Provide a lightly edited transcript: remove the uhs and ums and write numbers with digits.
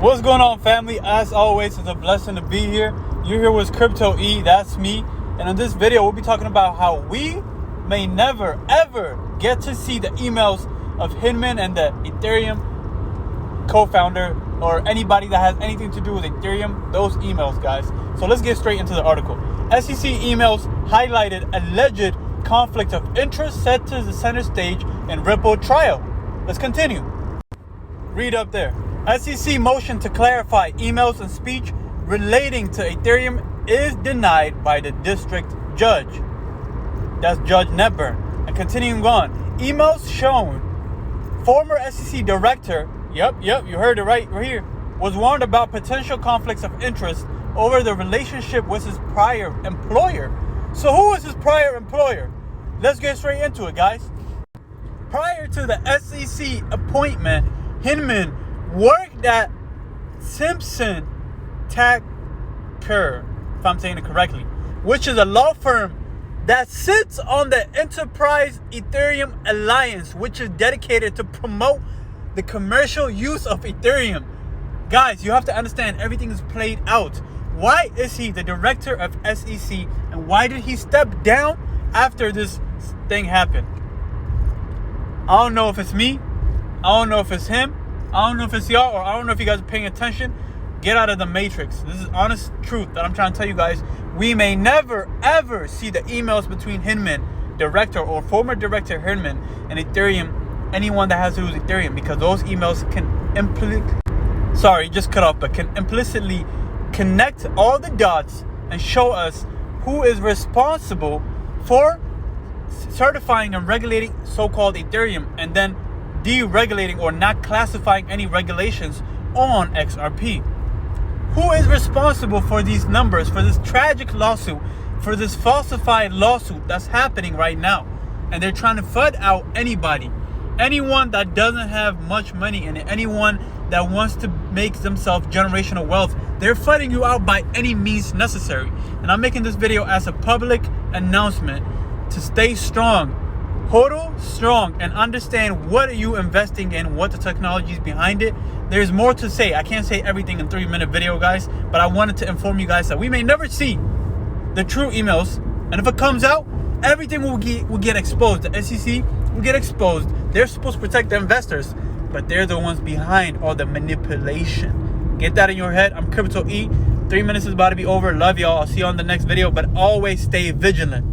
What's going on, family? As always, it's a blessing to be here. You're here with Crypto E, that's me. And in this video, we'll be talking about how we may never, ever get to see the emails of Hinman and the Ethereum co-founder or anybody that has anything to do with Ethereum, those emails, guys. So let's get straight into the article. SEC emails highlighted alleged conflict of interest set to the center stage in Ripple trial. Let's continue. Read up there. SEC motion to clarify emails and speech relating to Ethereum is denied by the district judge. That's Judge Netburn. And continuing on, emails shown former SEC director, you heard it right here, was warned about potential conflicts of interest over the relationship with his prior employer. So who is his prior employer? Let's get straight into it, guys. Prior to the SEC appointment, Hinman worked at Simpson Thacker, if I'm saying it correctly, which is a law firm that sits on the Enterprise Ethereum Alliance, which is dedicated to promote the commercial use of Ethereum. Guys, you have to understand, everything is played out. Why is he the director of SEC, and why did he step down after this thing happened? I don't know if it's me, I don't know if it's him, I don't know if it's y'all, or I don't know if you guys are paying attention. Get out of the matrix. This is honest truth that I'm trying to tell you guys. We may never, ever see the emails between Hinman, director or former director Hinman, and Ethereum, anyone that has to do with Ethereum, because those emails can implicitly connect all the dots and show us who is responsible for certifying and regulating so-called Ethereum, and then deregulating or not classifying any regulations on XRP. Who is responsible for these numbers, for this tragic lawsuit, for this falsified lawsuit that's happening right now? And they're trying to FUD out anyone that doesn't have much money in it, anyone that wants to make themselves generational wealth. They're FUDing you out by any means necessary. And I'm making this video as a public announcement to stay strong, hodl strong, and understand what are you investing in, what the technology is behind it. There's more to say. I can't say everything in 3-minute video, guys, but I wanted to inform you guys that we may never see the true emails, and if it comes out, everything will get exposed. The SEC will get exposed. They're supposed to protect the investors, but they're the ones behind all the manipulation. Get that in your head. I'm Crypto E. 3 minutes is about to be over. Love y'all. I'll see you on the next video, but always stay vigilant.